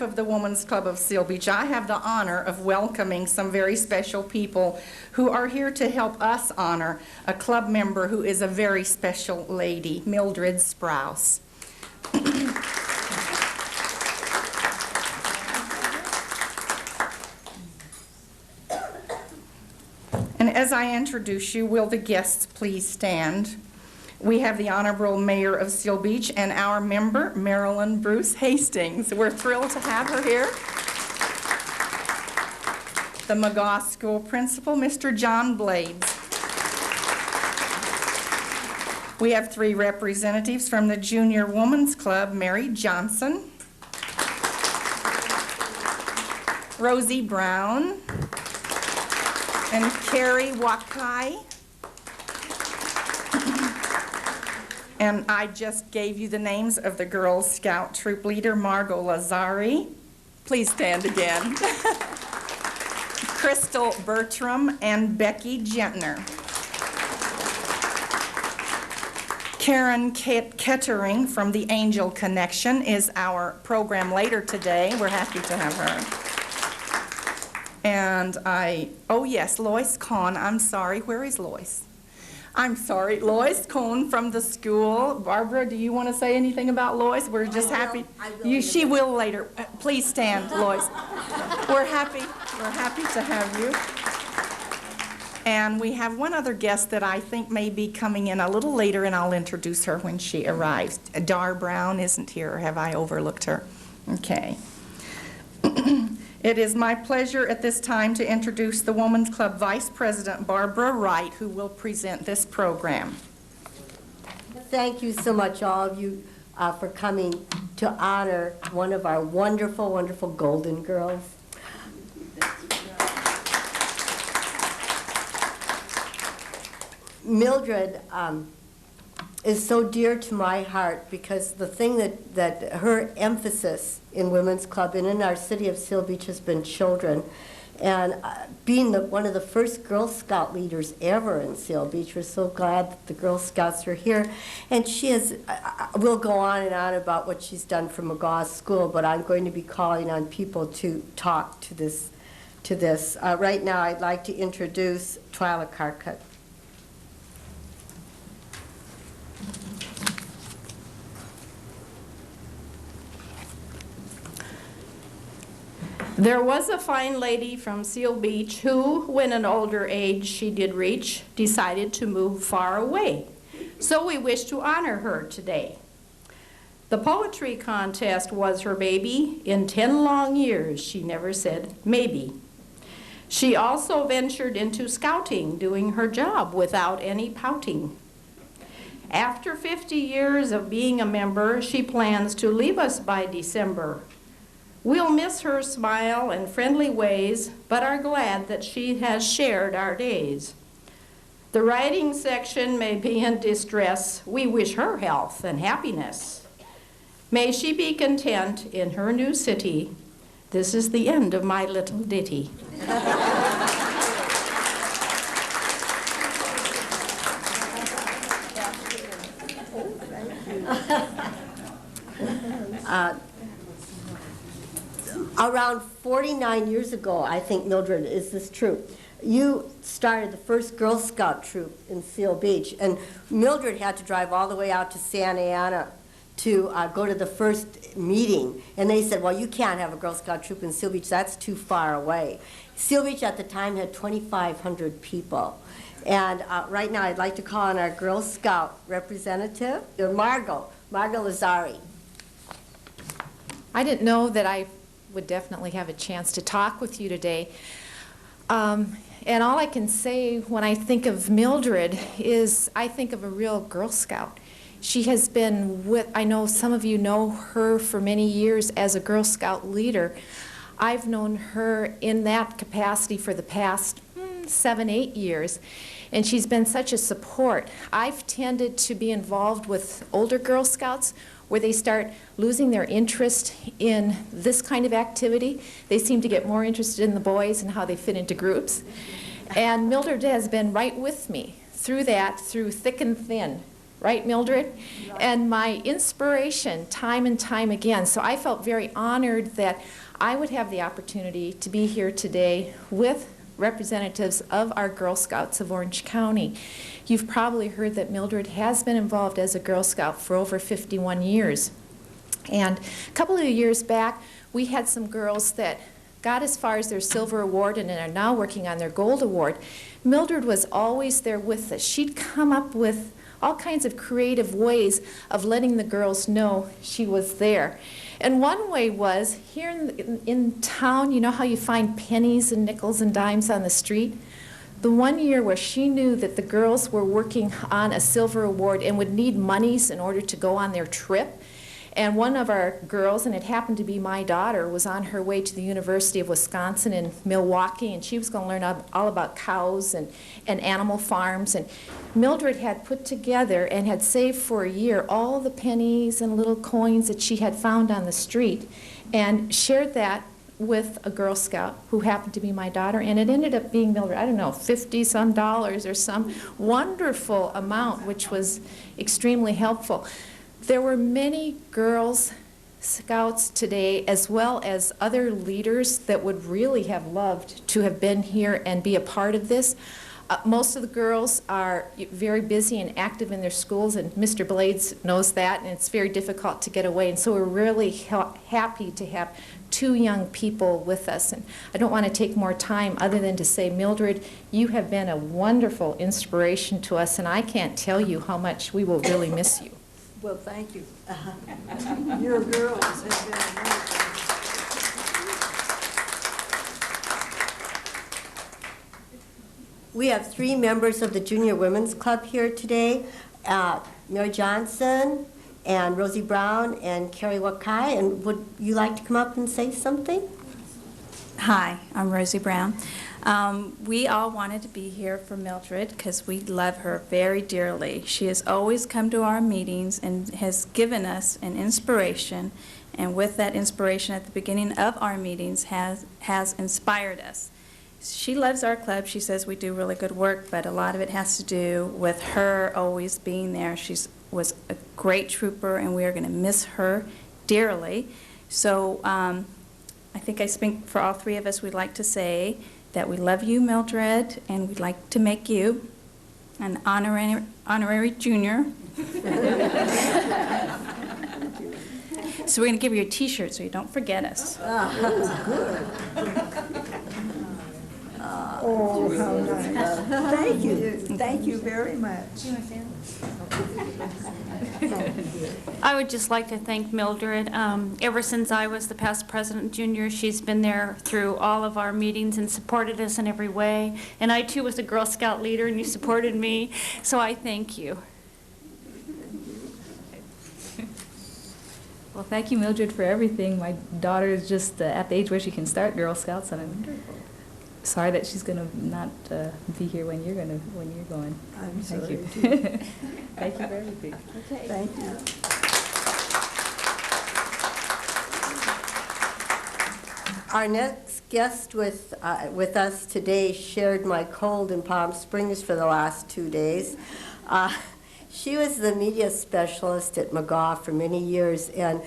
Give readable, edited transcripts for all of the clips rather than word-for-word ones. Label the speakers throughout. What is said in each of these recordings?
Speaker 1: of the Women's Club of Seal Beach, I have the honor of welcoming some very special people who are here to help us honor a club member who is a very special lady, Mildred Sprouse. And as I introduce you, will the guests please stand? We have the Honorable Mayor of Seal Beach and our member, Marilyn Bruce Hastings. We're thrilled to have her here. The McGaw School Principal, Mr. John Blades. We have 3 representatives from the Junior Women's Club, Mary Johnson, Rosie Brown, and Carrie Wakai. And I just gave you the names of the Girl Scout troop leader, Margot Lazari. Please stand again. Crystal Bertram and Becky Gentner. Karen Kettering from the Angel Connection is our program later today. We're happy to have her. And oh yes, Lois Kahn, I'm sorry, where is Lois? I'm sorry, Lois Cohn from the school. Barbara, do you want to say anything about Lois? We're just happy. She will later. Please stand, Lois. We're happy to have you. And we have one other guest that I think may be coming in a little later, and I'll introduce her when she arrives. Dar Brown isn't here, or have I overlooked her? Okay. It is my pleasure at this time to introduce the Women's Club Vice President, Barbara Wright, who will present this program.
Speaker 2: Thank you so much, all of you, for coming to honor one of our wonderful, wonderful Golden Girls. Mildred is so dear to my heart because the thing that her emphasis in Women's Club and in our city of Seal Beach has been children. And being one of the first Girl Scout leaders ever in Seal Beach, we're so glad that the Girl Scouts are here. And she has, we'll go on and on about what she's done for McGaw School, but I'm going to be calling on people to talk to this. Right now, I'd like to introduce Twyla Carcutt.
Speaker 3: There was a fine lady from Seal Beach who, when an older age she did reach, decided to move far away. So we wish to honor her today. The poetry contest was her baby. In 10 long years, she never said maybe. She also ventured into scouting, doing her job without any pouting. After 50 years of being a member, she plans to leave us by December. We'll miss her smile and friendly ways, but are glad that she has shared our days. The writing section may be in distress. We wish her health and happiness. May she be content in her new city. This is the end of my little ditty.
Speaker 2: Around 49 years ago, I think, Mildred, is this true? You started the first Girl Scout troop in Seal Beach, and Mildred had to drive all the way out to Santa Ana to go to the first meeting, and they said, well, you can't have a Girl Scout troop in Seal Beach, that's too far away. Seal Beach at the time had 2,500 people. And right now I'd like to call on our Girl Scout representative, Margot Lazari.
Speaker 4: I didn't know that I would definitely have a chance to talk with you today. And all I can say when I think of Mildred is I think of a real Girl Scout. She has been with, I know some of you know her for many years as a Girl Scout leader. I've known her in that capacity for the past 7, 8 years, and she's been such a support. I've tended to be involved with older Girl Scouts where they start losing their interest in this kind of activity. They seem to get more interested in the boys and how they fit into groups. And Mildred has been right with me through that, through thick and thin, right, Mildred? And my inspiration time and time again. So I felt very honored that I would have the opportunity to be here today with representatives of our Girl Scouts of Orange County. You've probably heard that Mildred has been involved as a Girl Scout for over 51 years. And a couple of years back, we had some girls that got as far as their silver award and are now working on their gold award. Mildred was always there with us. She'd come up with all kinds of creative ways of letting the girls know she was there. And one way was, here in town, you know how you find pennies and nickels and dimes on the street? The one year where she knew that the girls were working on a silver award and would need monies in order to go on their trip, and one of our girls, and it happened to be my daughter, was on her way to the University of Wisconsin in Milwaukee, and she was going to learn all about cows and animal farms. And Mildred had put together and had saved for a year all the pennies and little coins that she had found on the street and shared that with a Girl Scout who happened to be my daughter, and it ended up being, Mildred, I don't know, $50-some or some wonderful amount, which was extremely helpful. There were many Girls Scouts today, as well as other leaders that would really have loved to have been here and be a part of this. Most of the girls are very busy and active in their schools, and Mr. Blades knows that, and it's very difficult to get away. And so we're really happy to have two young people with us. And I don't want to take more time other than to say, Mildred, you have been a wonderful inspiration to us, and I can't tell you how much we will really miss you.
Speaker 2: Well, thank you.
Speaker 5: Your girls have been wonderful.
Speaker 2: We have 3 members of the Junior Women's Club here today, Mary Johnson and Rosie Brown and Carrie Wakai. And would you like to come up and say something?
Speaker 6: Hi, I'm Rosie Brown. We all wanted to be here for Mildred because we love her very dearly. She has always come to our meetings and has given us an inspiration, and with that inspiration at the beginning of our meetings has inspired us. She loves our club. She says we do really good work, but a lot of it has to do with her always being there. She was a great trooper, and we are going to miss her dearly. So I think I speak for all 3 of us. We'd like to say that we love you, Mildred, and we'd like to make you an honorary junior. So we're going to give you a T-shirt so you don't forget us.
Speaker 5: Oh, how nice. Thank you. Thank you very much.
Speaker 7: I would just like to thank Mildred. Ever since I was the past president junior, she's been there through all of our meetings and supported us in every way. And I too was a Girl Scout leader, and you supported me, so I thank you.
Speaker 8: Well, thank you, Mildred, for everything. My daughter is just at the age where she can start Girl Scouts, and I'm sorry that she's going to not be here when you're going.
Speaker 5: I'm
Speaker 8: Thank
Speaker 5: sorry,
Speaker 8: you.
Speaker 5: too.
Speaker 8: Thank you for everything.
Speaker 5: Okay. Thank you.
Speaker 2: Our next guest with us today shared my cold in Palm Springs for the last 2 days. She was the media specialist at McGaw for many years, and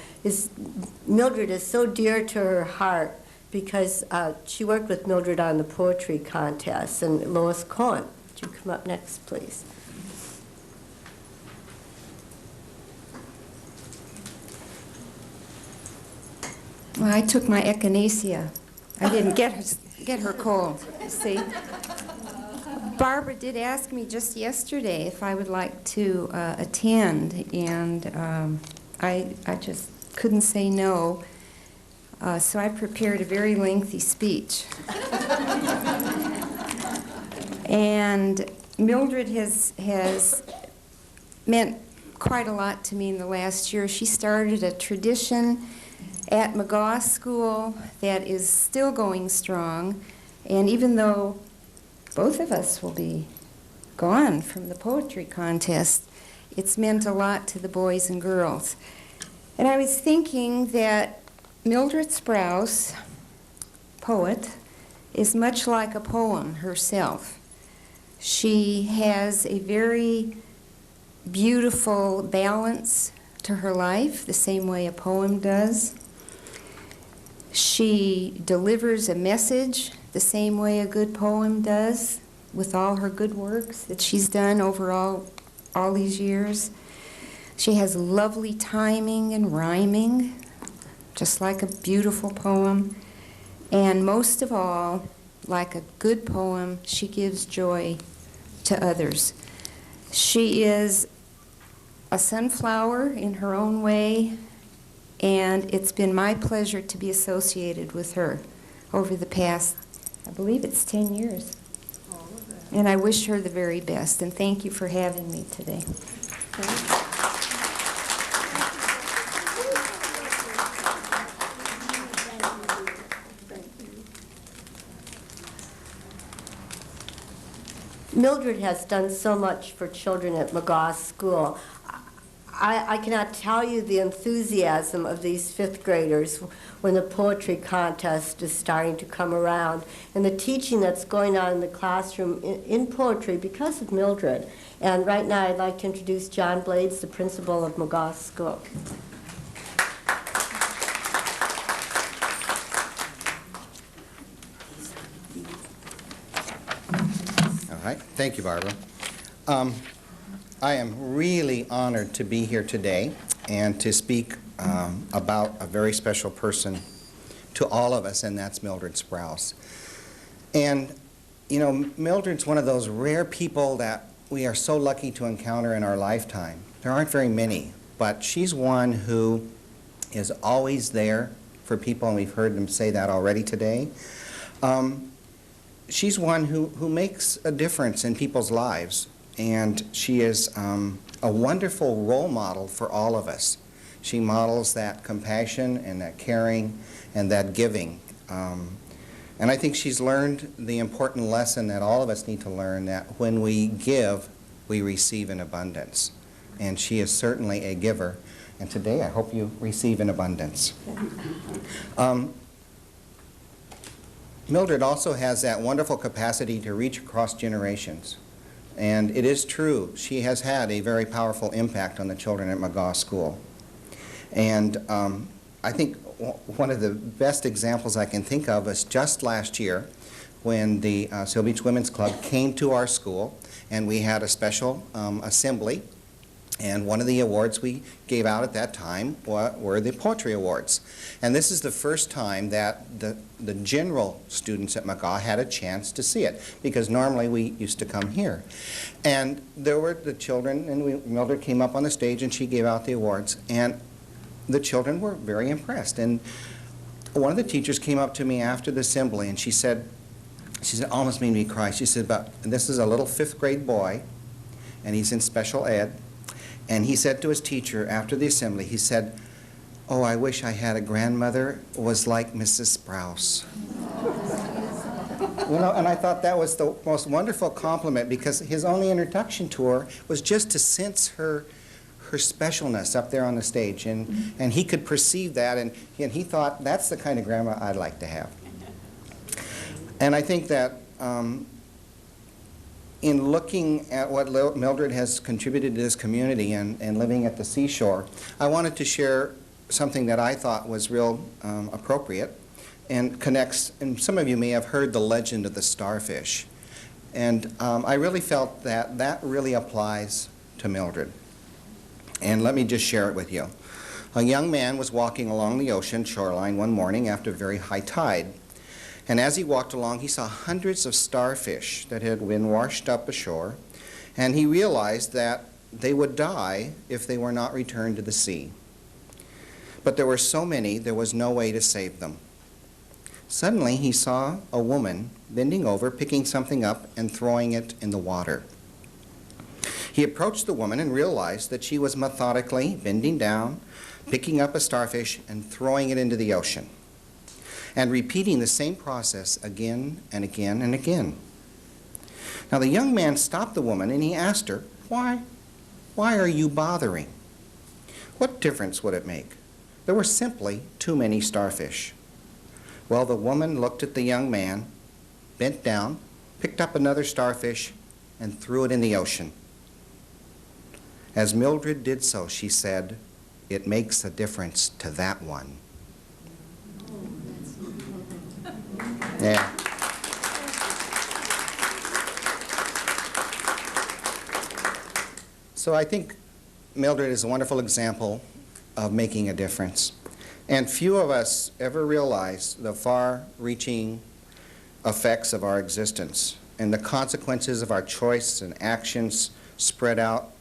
Speaker 2: Mildred is so dear to her heart because she worked with Mildred on the poetry contest. And Lois Cohen, would you come up next, please?
Speaker 9: Well, I took my echinacea. I didn't get her cold, see. Barbara did ask me just yesterday if I would like to attend, and I just couldn't say no. So I prepared a very lengthy speech. And Mildred has meant quite a lot to me in the last year. She started a tradition at McGaw School that is still going strong. And even though both of us will be gone from the poetry contest, it's meant a lot to the boys and girls. And I was thinking that Mildred Sprouse, poet, is much like a poem herself. She has a very beautiful balance to her life, the same way a poem does. She delivers a message the same way a good poem does, with all her good works that she's done over all these years. She has lovely timing and rhyming, just like a beautiful poem. And most of all, like a good poem, she gives joy to others. She is a sunflower in her own way, and it's been my pleasure to be associated with her over the past, I believe it's 10 years. And I wish her the very best, and thank you for having me today.
Speaker 2: Mildred has done so much for children at McGaw School. I cannot tell you the enthusiasm of these fifth graders when the poetry contest is starting to come around, and the teaching that's going on in the classroom in poetry because of Mildred. And right now I'd like to introduce John Blades, the principal of McGaw School.
Speaker 10: All right, thank you, Barbara. I am really honored to be here today and to speak about a very special person to all of us, and that's Mildred Sprouse. And, you know, Mildred's one of those rare people that we are so lucky to encounter in our lifetime. There aren't very many, but she's one who is always there for people, and we've heard them say that already today. She's one who makes a difference in people's lives, and she is a wonderful role model for all of us. She models that compassion and that caring and that giving. And I think she's learned the important lesson that all of us need to learn, that when we give, we receive in abundance. And she is certainly a giver. And today I hope you receive in abundance. Mildred also has that wonderful capacity to reach across generations. And it is true, she has had a very powerful impact on the children at McGaw School. And I think one of the best examples I can think of is just last year when the Seal Beach Women's Club came to our school, and we had a special assembly. And one of the awards we gave out at that time were the Poetry Awards. And this is the first time that the general students at McGaw had a chance to see it, because normally we used to come here. And there were the children, and Mildred came up on the stage and she gave out the awards. And the children were very impressed. And one of the teachers came up to me after the assembly, and she said, almost made me cry. She said, this is a little fifth grade boy, and he's in special ed. And he said to his teacher after the assembly, he said, "Oh, I wish I had a grandmother who was like Mrs. Sprouse." You know, and I thought that was the most wonderful compliment, because his only introduction to her was just to sense her specialness up there on the stage. And he could perceive that, and he thought, that's the kind of grandma I'd like to have. And I think that in looking at what Mildred has contributed to this community and living at the seashore, I wanted to share something that I thought was real appropriate and connects, and some of you may have heard the legend of the starfish. And I really felt that that really applies to Mildred. And let me just share it with you. A young man was walking along the ocean shoreline one morning after a very high tide. And as he walked along, he saw hundreds of starfish that had been washed up ashore, and he realized that they would die if they were not returned to the sea. But there were so many, there was no way to save them. Suddenly, he saw a woman bending over, picking something up and throwing it in the water. He approached the woman and realized that she was methodically bending down, picking up a starfish and throwing it into the ocean, and repeating the same process again and again and again. Now the young man stopped the woman and he asked her, Why are you bothering? What difference would it make? There were simply too many starfish. Well, the woman looked at the young man, bent down, picked up another starfish, and threw it in the ocean. As Mildred did so, she said, "It makes a difference to that one." Yeah. So I think Mildred is a wonderful example of making a difference. And few of us ever realize the far-reaching effects of our existence and the consequences of our choice and actions spread out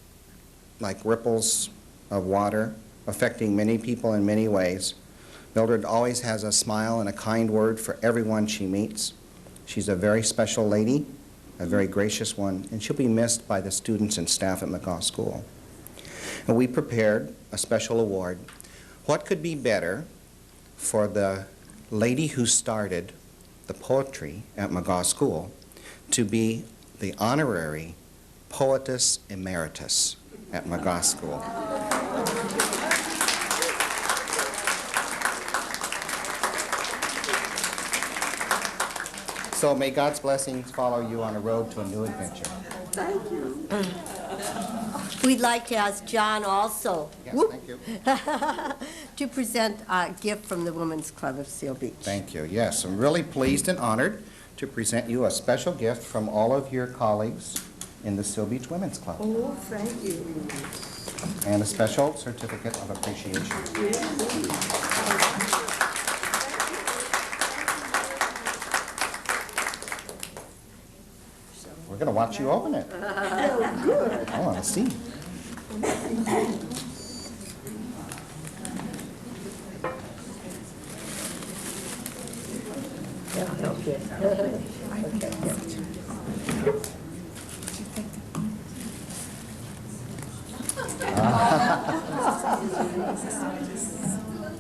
Speaker 10: like ripples of water, affecting many people in many ways. Mildred always has a smile and a kind word for everyone she meets. She's a very special lady, a very gracious one, and she'll be missed by the students and staff at McGaw School. And we prepared a special award. What could be better for the lady who started the poetry at McGaw School to be the honorary Poetess Emeritus at McGaw School? So may God's blessings follow you on a road to a new adventure.
Speaker 5: Thank you.
Speaker 2: We'd like to ask John also
Speaker 10: Yes, thank you.
Speaker 2: to present a gift from the Women's Club of Seal Beach.
Speaker 10: Thank you. Yes, I'm really pleased and honored to present you a special gift from all of your colleagues in the Seal Beach Women's Club.
Speaker 5: Oh, thank you.
Speaker 10: And a special certificate of appreciation. We're going to watch you open it.
Speaker 5: Good.
Speaker 10: I want to see.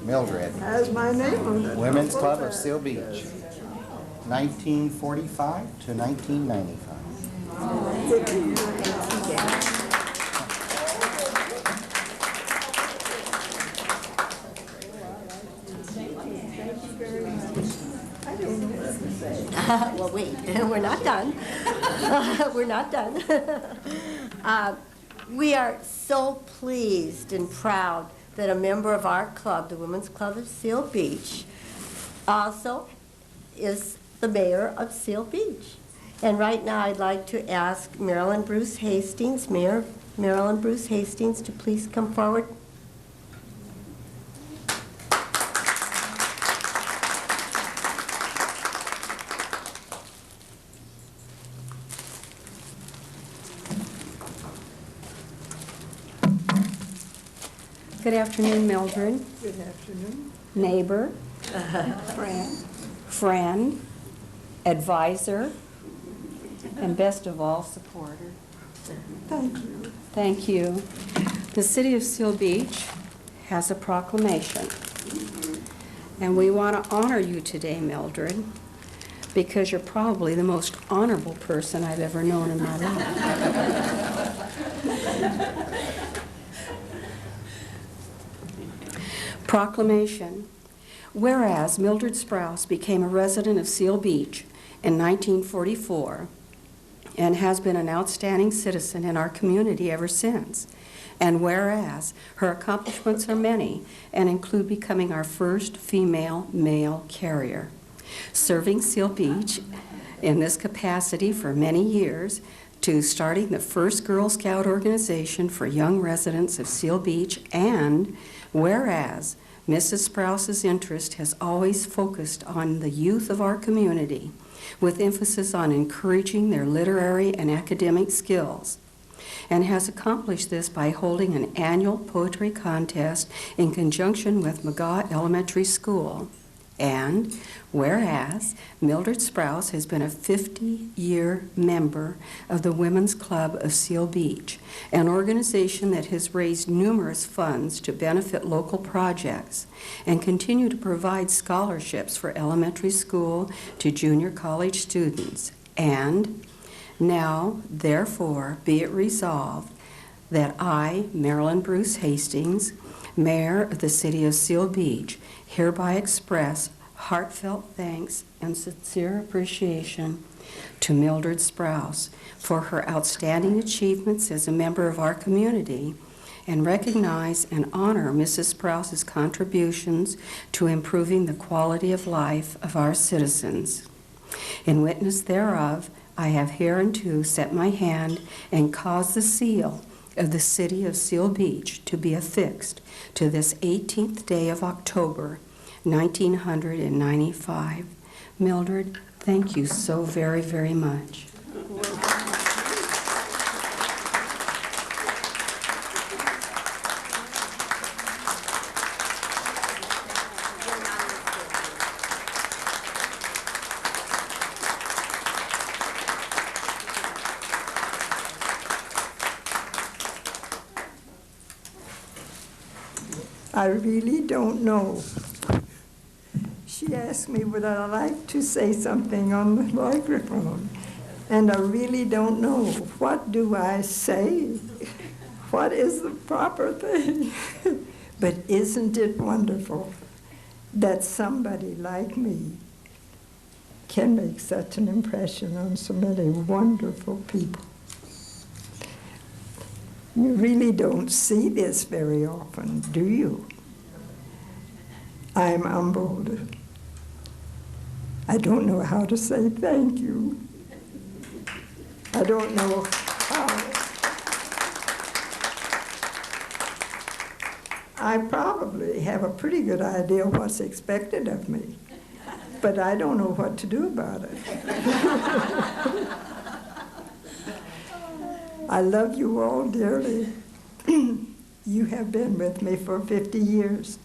Speaker 10: Mildred,
Speaker 5: Has my name on it.
Speaker 10: Women's Club of Seal Beach, 1945 to 1995.
Speaker 2: Well, wait, we're not done. We're not done. We are so pleased and proud that a member of our club, the Women's Club of Seal Beach, also is the mayor of Seal Beach. And right now, I'd like to ask Marilyn Bruce Hastings, Mayor Marilyn Bruce Hastings, to please come forward.
Speaker 5: Good afternoon, Mildred.
Speaker 2: Good afternoon.
Speaker 5: Neighbor, friend, advisor, and best of all, supporter.
Speaker 2: Thank you.
Speaker 5: Thank you. The City of Seal Beach has a proclamation, and we want to honor you today, Mildred, because you're probably the most honorable person I've ever known in my life. Proclamation. Whereas Mildred Sprouse became a resident of Seal Beach in 1944 and has been an outstanding citizen in our community ever since. And whereas her accomplishments are many and include becoming our first female mail carrier, serving Seal Beach in this capacity for many years, to starting the first Girl Scout organization for young residents of Seal Beach, and whereas Mrs. Sprouse's interest has always focused on the youth of our community, with emphasis on encouraging their literary and academic skills, and has accomplished this by holding an annual poetry contest in conjunction with McGaw Elementary School. And whereas Mildred Sprouse has been a 50-year member of the Women's Club of Seal Beach, an organization that has raised numerous funds to benefit local projects and continue to provide scholarships for elementary school to junior college students. And now, therefore, be it resolved that I, Marilyn Bruce Hastings, Mayor of the City of Seal Beach, hereby express heartfelt thanks and sincere appreciation to Mildred Sprouse for her outstanding achievements as a member of our community and recognize and honor Mrs. Sprouse's contributions to improving the quality of life of our citizens. In witness thereof, I have hereunto set my hand and caused the seal of the city of Seal Beach to be affixed to this 18th day of October, 1995. Mildred, thank you so very, very much.
Speaker 11: I really don't know. She asked me would I like to say something on the microphone, and I really don't know. What do I say? What is the proper thing? But isn't it wonderful that somebody like me can make such an impression on so many wonderful people? You really don't see this very often, do you? I'm humbled. I don't know how to say thank you. I don't know how. I probably have a pretty good idea what's expected of me, but I don't know what to do about it. I love you all dearly. You have been with me for 50 years,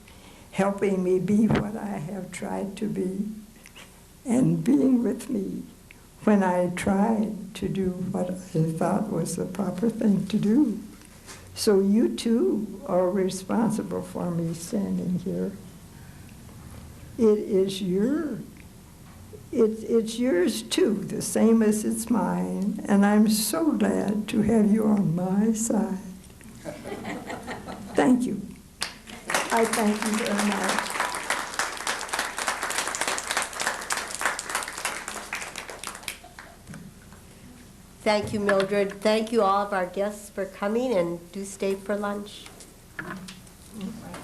Speaker 11: helping me be what I have tried to be, and being with me when I tried to do what I thought was the proper thing to do. So you too are responsible for me standing here. It is It's yours too, the same as it's mine, and I'm so glad to have you on my side. Thank you. I thank you very much.
Speaker 2: Thank you, Mildred. Thank you all of our guests for coming, and do stay for lunch.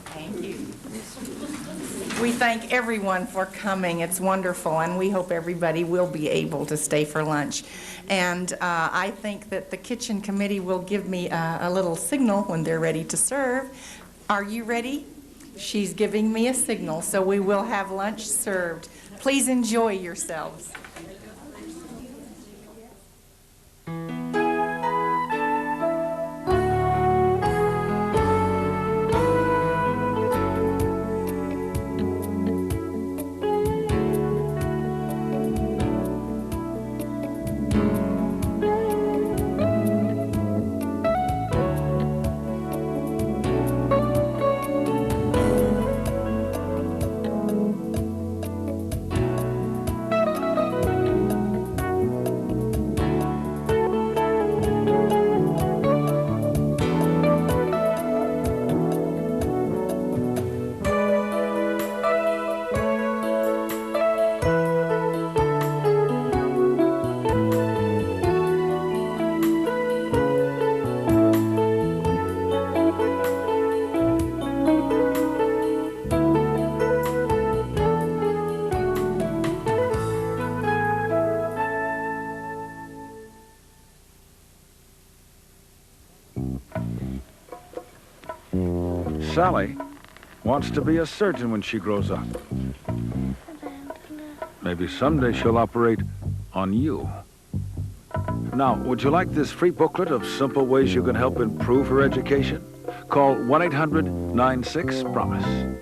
Speaker 1: Thank you. We thank everyone for coming. It's wonderful, and we hope everybody will be able to stay for lunch. And I think that the kitchen committee will give me a little signal when they're ready to serve. Are you ready? She's giving me a signal, so we will have lunch served. Please enjoy yourselves.
Speaker 12: Sally wants to be a surgeon when she grows up. Maybe someday she'll operate on you. Now, would you like this free booklet of simple ways you can help improve her education? Call 1-800-96-PROMISE.